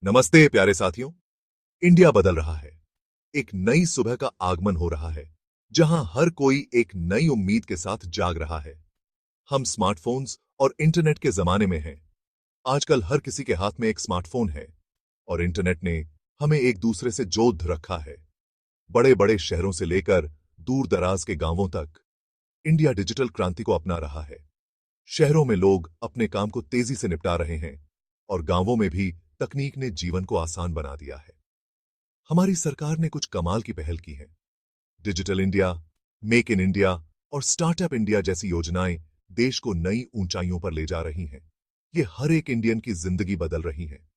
नमस्ते प्यारे साथियों। इंडिया बदल रहा है। एक नई सुबह का आगमन हो रहा है, जहां हर कोई एक नई उम्मीद के साथ जाग रहा है। हम स्मार्टफोन्स और इंटरनेट के जमाने में हैं। आजकल हर किसी के हाथ में एक स्मार्टफोन है और इंटरनेट ने हमें एक दूसरे से जोड़ रखा है। बड़े बड़े शहरों से लेकर दूर दराज के गांवों तक इंडिया डिजिटल क्रांति को अपना रहा है। शहरों में लोग अपने काम को तेजी से निपटा रहे हैं और गांवों में भी तकनीक ने जीवन को आसान बना दिया है। हमारी सरकार ने कुछ कमाल की पहल की है। Digital India, make in India और स्टार्टअप इंडिया जैसी योजनाएं देश को नई ऊंचाइयों पर ले जा रही हैं। ये हर एक इंडियन की जिंदगी बदल रही हैं।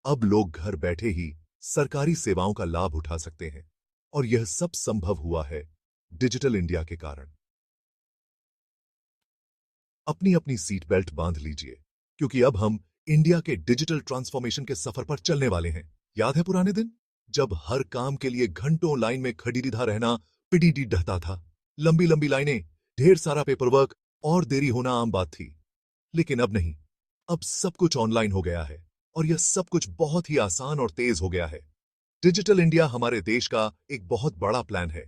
अब लोग घर बैठे ही सरकारी सेवाओं का लाभ उठा सकते हैं और यह सब संभव हुआ है डिजिटल इंडिया के कारण। अपनी अपनी सीट बेल्ट बांध लीजिए, क्योंकि अब हम इंडिया के डिजिटल ट्रांसफॉर्मेशन के सफर पर चलने वाले हैं। याद है पुराने दिन, जब हर काम के लिए घंटों लाइन में खड़ीरिधा रहना पिडीडी ढहता था। लंबी लंबी लाइनें, ढेर सारा पेपरवर्क और देरी होना आम बात थी। लेकिन अब नहीं। अब सब कुछ ऑनलाइन हो गया है और यह सब कुछ बहुत ही आसान और तेज हो गया है। डिजिटल इंडिया हमारे देश का एक बहुत बड़ा प्लान है।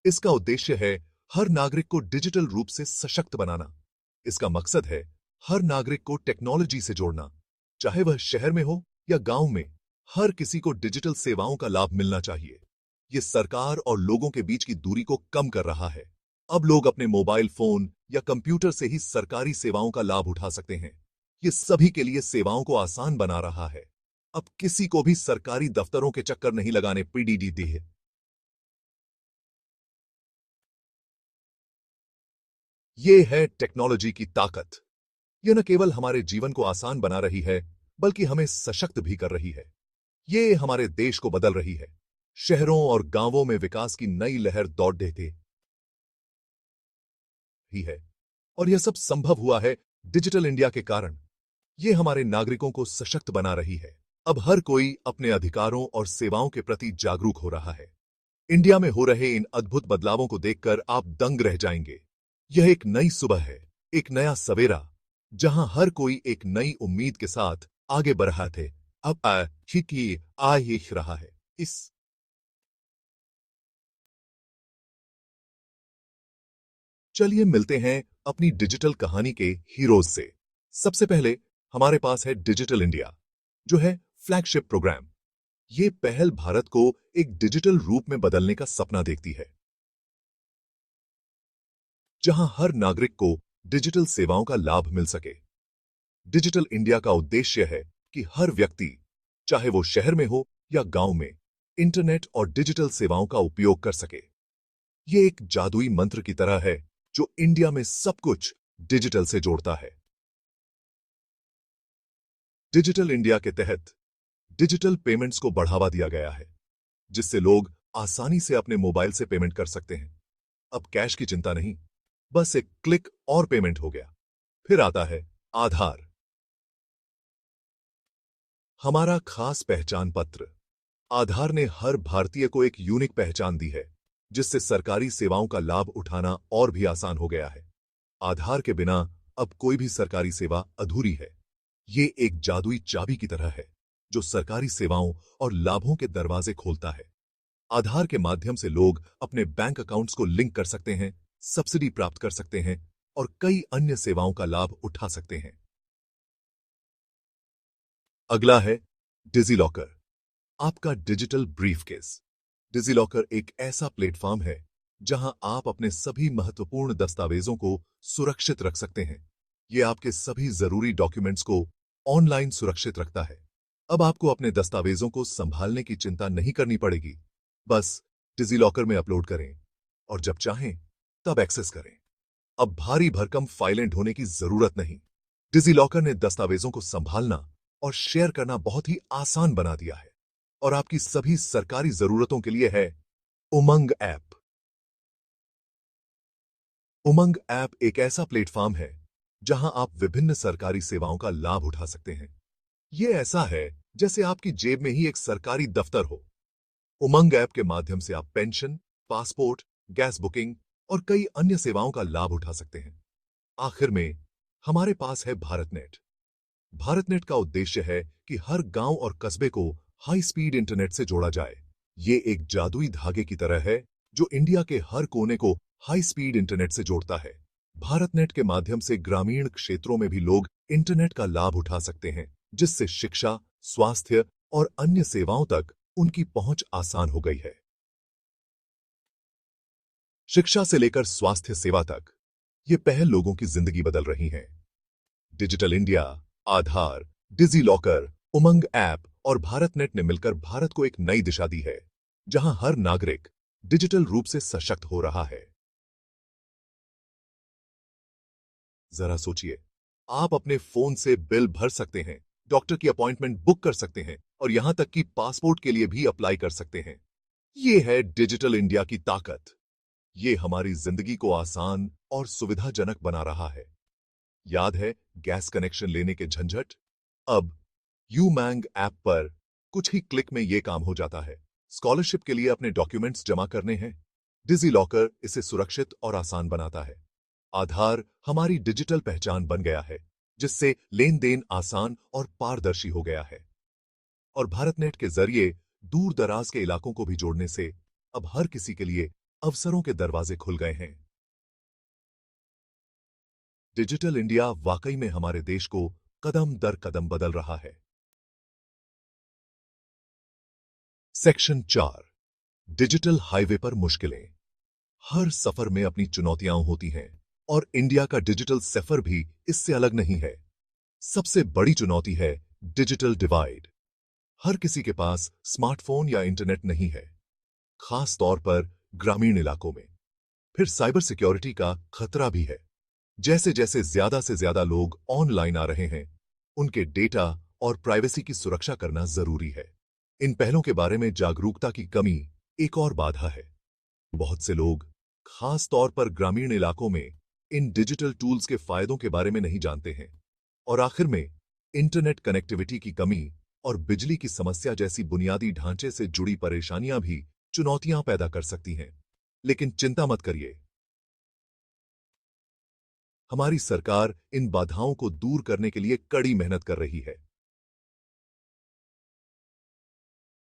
इसका उद्देश्य है हर नागरिक को डिजिटल रूप से सशक्त बनाना। इसका मकसद है हर नागरिक को टेक्नोलॉजी से जोड़ना, चाहे वह शहर में हो या गांव में। हर किसी को डिजिटल सेवाओं का लाभ मिलना चाहिए। यह सरकार और लोगों के बीच की दूरी को कम कर रहा है। अब लोग अपने मोबाइल फोन या कंप्यूटर से ही सरकारी सेवाओं का लाभ उठा सकते हैं। यह सभी के लिए सेवाओं को आसान बना रहा है। अब किसी को भी सरकारी दफ्तरों के चक्कर नहीं लगाने पीडीडी दी है। ये है टेक्नोलॉजी की ताकत। यह न केवल हमारे जीवन को आसान बना रही है, बल्कि हमें सशक्त भी कर रही है। ये हमारे देश को बदल रही है। शहरों और गांवों में विकास की नई लहर दौड़ देते ही है। और यह सब संभव हुआ है डिजिटल इंडिया के कारण। ये हमारे नागरिकों को सशक्त बना रही है। अब हर कोई अपने अधिकारों और सेवाओं के प्रति जागरूक हो रहा है। इंडिया में हो रहे इन अद्भुत बदलावों को देखकर आप दंग रह जाएंगे। यह एक नई सुबह है, एक नया सवेरा, जहां हर कोई एक नई उम्मीद के साथ आगे बढ़ रहा थे। अब आ ही रहा है। इस चलिए मिलते हैं अपनी डिजिटल कहानी के हीरोज से। सबसे पहले हमारे पास है डिजिटल इंडिया, जो है फ्लैगशिप प्रोग्राम। ये पहल भारत को एक डिजिटल रूप में बदलने का सपना देखती है, जहां हर नागरिक को डिजिटल सेवाओं का लाभ मिल सके। डिजिटल इंडिया का उद्देश्य है कि हर व्यक्ति, चाहे वो शहर में हो या गांव में, इंटरनेट और डिजिटल सेवाओं का उपयोग कर सके। ये एक जादुई मंत्र की तरह है जो इंडिया में सब कुछ डिजिटल से जोड़ता है। डिजिटल इंडिया के तहत डिजिटल पेमेंट्स को बढ़ावा दिया गया है, जिससे लोग आसानी से अपने मोबाइल से पेमेंट कर सकते हैं। अब कैश की चिंता नहीं, बस एक क्लिक और पेमेंट हो गया। फिर आता है आधार, हमारा खास पहचान पत्र। आधार ने हर भारतीय को एक यूनिक पहचान दी है, जिससे सरकारी सेवाओं का लाभ उठाना और भी आसान हो गया है। आधार के बिना अब कोई भी सरकारी सेवा अधूरी है। ये एक जादुई चाबी की तरह है, जो सरकारी सेवाओं और लाभों के दरवाजे खोलता है। आधार के माध्यम से लोग अपने बैंक अकाउंट्स को लिंक कर सकते हैं, सब्सिडी प्राप्त कर सकते हैं और कई अन्य सेवाओं का लाभ उठा सकते हैं। अगला है डिजिलॉकर, आपका डिजिटल ब्रीफकेस। डिजिलॉकर एक ऐसा प्लेटफॉर्म है जहां आप अपने सभी महत्वपूर्ण दस्तावेजों को सुरक्षित रख सकते हैं। यह आपके सभी जरूरी डॉक्यूमेंट्स को ऑनलाइन सुरक्षित रखता है। अब आपको अपने दस्तावेजों को संभालने की चिंता नहीं करनी पड़ेगी। बस डिजिलॉकर में अपलोड करें और जब चाहें तब एक्सेस करें। अब भारी भरकम फाइलें ढोने की जरूरत नहीं। डिजिलॉकर ने दस्तावेजों को संभालना और शेयर करना बहुत ही आसान बना दिया है। और आपकी सभी सरकारी जरूरतों के लिए है उमंग ऐप। उमंग ऐप एक ऐसा प्लेटफॉर्म है जहां आप विभिन्न सरकारी सेवाओं का लाभ उठा सकते हैं। यह ऐसा है जैसे आपकी जेब में ही एक सरकारी दफ्तर हो। उमंग ऐप के माध्यम से आप पेंशन, पासपोर्ट, गैस बुकिंग और कई अन्य सेवाओं का लाभ उठा सकते हैं। आखिर में हमारे पास है भारत नेट, भारतनेट का उद्देश्य है कि हर गांव और कस्बे को हाई स्पीड इंटरनेट से जोड़ा जाए। ये एक जादुई धागे की तरह है जो इंडिया के हर कोने को हाई स्पीड इंटरनेट से जोड़ता है। भारतनेट के माध्यम से ग्रामीण क्षेत्रों में भी लोग इंटरनेट का लाभ उठा सकते हैं, जिससे शिक्षा, स्वास्थ्य और अन्य सेवाओं तक उनकी पहुंच आसान हो गई है। शिक्षा से लेकर स्वास्थ्य सेवा तक ये पहल लोगों की जिंदगी बदल रही है। डिजिटल इंडिया, आधार, डिजी लॉकर, उमंग ऐप और भारतनेट ने मिलकर भारत को एक नई दिशा दी है, जहां हर नागरिक डिजिटल रूप से सशक्त हो रहा है। जरा सोचिए, आप अपने फोन से बिल भर सकते हैं, डॉक्टर की अपॉइंटमेंट बुक कर सकते हैं और यहां तक कि पासपोर्ट के लिए भी अप्लाई कर सकते हैं। ये है डिजिटल इंडिया की ताकत। ये हमारी जिंदगी को आसान और सुविधाजनक बना रहा है। याद है गैस कनेक्शन लेने के झंझट? अब यूमैंग ऐप पर कुछ ही क्लिक में यह काम हो जाता है। स्कॉलरशिप के लिए अपने डॉक्यूमेंट्स जमा करने हैं, डिजी लॉकर इसे सुरक्षित और आसान बनाता है। आधार हमारी डिजिटल पहचान बन गया है, जिससे लेन देन आसान और पारदर्शी हो गया है। और भारतनेट के जरिए दूर दराज के इलाकों को भी जोड़ने से अब हर किसी के लिए अवसरों के दरवाजे खुल गए हैं। डिजिटल इंडिया वाकई में हमारे देश को कदम दर कदम बदल रहा है। सेक्शन 4, डिजिटल हाईवे पर मुश्किलें। हर सफर में अपनी चुनौतियां होती हैं और इंडिया का डिजिटल सफर भी इससे अलग नहीं है। सबसे बड़ी चुनौती है डिजिटल डिवाइड। हर किसी के पास स्मार्टफोन या इंटरनेट नहीं है, खास तौर पर ग्रामीण इलाकों में। फिर साइबर सिक्योरिटी का खतरा भी है। जैसे जैसे ज्यादा से ज्यादा लोग ऑनलाइन आ रहे हैं, उनके डेटा और प्राइवेसी की सुरक्षा करना जरूरी है। इन पहलों के बारे में जागरूकता की कमी एक और बाधा है। बहुत से लोग, खास तौर पर ग्रामीण इलाकों में, इन डिजिटल टूल्स के फायदों के बारे में नहीं जानते हैं। और आखिर में, इंटरनेट कनेक्टिविटी की कमी और बिजली की समस्या जैसी बुनियादी ढांचे से जुड़ी परेशानियां भी चुनौतियां पैदा कर सकती हैं। लेकिन चिंता मत करिए, हमारी सरकार इन बाधाओं को दूर करने के लिए कड़ी मेहनत कर रही है।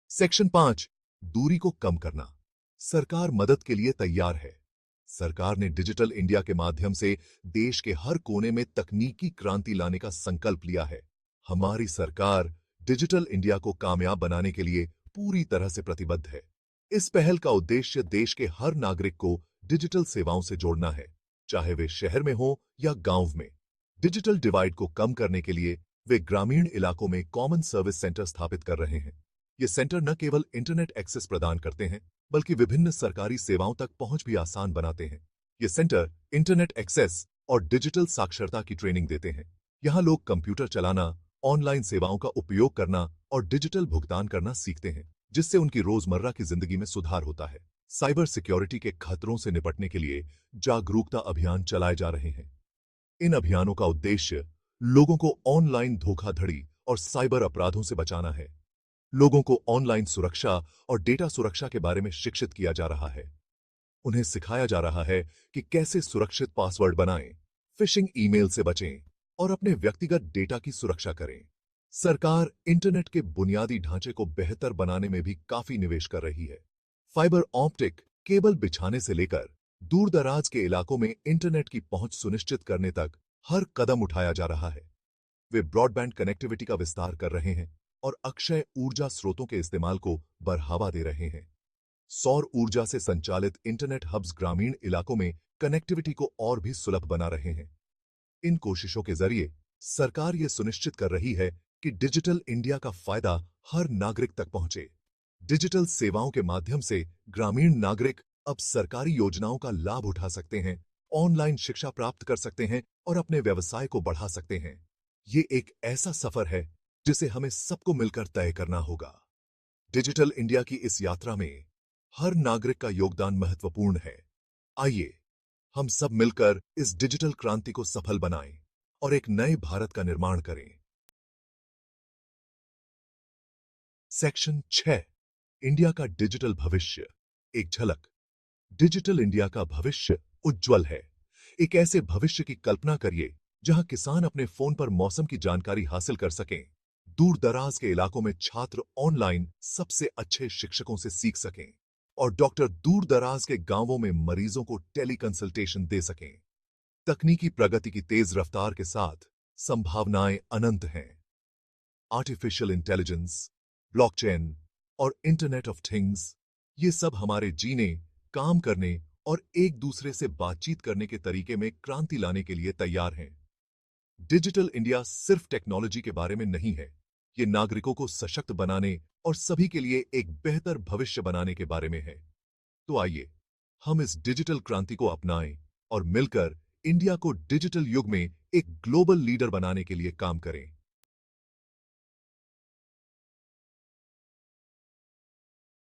सेक्शन 5, दूरी को कम करना। सरकार मदद के लिए तैयार है। सरकार ने डिजिटल इंडिया के माध्यम से देश के हर कोने में तकनीकी क्रांति लाने का संकल्प लिया है। हमारी सरकार डिजिटल इंडिया को कामयाब बनाने के लिए पूरी तरह से प्रतिबद्ध है। इस पहल का उद्देश्य देश के हर नागरिक को डिजिटल सेवाओं से जोड़ना है, चाहे वे शहर में हो या गांव में। डिजिटल डिवाइड को कम करने के लिए वे ग्रामीण इलाकों में कॉमन सर्विस सेंटर स्थापित कर रहे हैं। ये सेंटर न केवल इंटरनेट एक्सेस प्रदान करते हैं, बल्कि विभिन्न सरकारी सेवाओं तक पहुंच भी आसान बनाते हैं। ये सेंटर इंटरनेट एक्सेस और डिजिटल साक्षरता की ट्रेनिंग देते हैं। यहाँ लोग कंप्यूटर चलाना, ऑनलाइन सेवाओं का उपयोग करना और डिजिटल भुगतान करना सीखते हैं, जिससे उनकी रोजमर्रा की जिंदगी में सुधार होता है। साइबर सिक्योरिटी के खतरों से निपटने के लिए जागरूकता अभियान चलाए जा रहे हैं। इन अभियानों का उद्देश्य लोगों को ऑनलाइन धोखाधड़ी और साइबर अपराधों से बचाना है। लोगों को ऑनलाइन सुरक्षा और डेटा सुरक्षा के बारे में शिक्षित किया जा रहा है। उन्हें सिखाया जा रहा है कि कैसे सुरक्षित पासवर्ड बनाएं, फिशिंग ईमेल से बचें और अपने व्यक्तिगत डेटा की सुरक्षा करें। सरकार इंटरनेट के बुनियादी ढांचे को बेहतर बनाने में भी काफी निवेश कर रही है। फाइबर ऑप्टिक केबल बिछाने से लेकर दूर-दराज के इलाकों में इंटरनेट की पहुंच सुनिश्चित करने तक हर कदम उठाया जा रहा है। वे ब्रॉडबैंड कनेक्टिविटी का विस्तार कर रहे हैं और अक्षय ऊर्जा स्रोतों के इस्तेमाल को बढ़ावा दे रहे हैं। सौर ऊर्जा से संचालित इंटरनेट हब्स ग्रामीण इलाकों में कनेक्टिविटी को और भी सुलभ बना रहे हैं। इन कोशिशों के जरिए सरकार ये सुनिश्चित कर रही है कि डिजिटल इंडिया का फायदा हर नागरिक तक पहुंचे। डिजिटल सेवाओं के माध्यम से ग्रामीण नागरिक अब सरकारी योजनाओं का लाभ उठा सकते हैं, ऑनलाइन शिक्षा प्राप्त कर सकते हैं और अपने व्यवसाय को बढ़ा सकते हैं। ये एक ऐसा सफर है जिसे हमें सबको मिलकर तय करना होगा। डिजिटल इंडिया की इस यात्रा में हर नागरिक का योगदान महत्वपूर्ण है। आइए हम सब मिलकर इस डिजिटल क्रांति को सफल बनाएं और एक नए भारत का निर्माण करें। सेक्शन 6, इंडिया का डिजिटल भविष्य। एक झलक। डिजिटल इंडिया का भविष्य उज्जवल है। एक ऐसे भविष्य की कल्पना करिए जहां किसान अपने फोन पर मौसम की जानकारी हासिल कर सकें, दूर दराज के इलाकों में छात्र ऑनलाइन सबसे अच्छे शिक्षकों से सीख सकें और डॉक्टर दूर दराज के गांवों में मरीजों को टेली कंसल्टेशन दे सकें। तकनीकी प्रगति की तेज रफ्तार के साथ संभावनाएं अनंत हैं। आर्टिफिशियल इंटेलिजेंस, ब्लॉकचेन और इंटरनेट ऑफ थिंग्स, ये सब हमारे जीने, काम करने और एक दूसरे से बातचीत करने के तरीके में क्रांति लाने के लिए तैयार हैं। डिजिटल इंडिया सिर्फ टेक्नोलॉजी के बारे में नहीं है, ये नागरिकों को सशक्त बनाने और सभी के लिए एक बेहतर भविष्य बनाने के बारे में है। तो आइए, हम इस डिजिटल क्रांति को अपनाएं और मिलकर इंडिया को डिजिटल युग में एक ग्लोबल लीडर बनाने के लिए काम करें।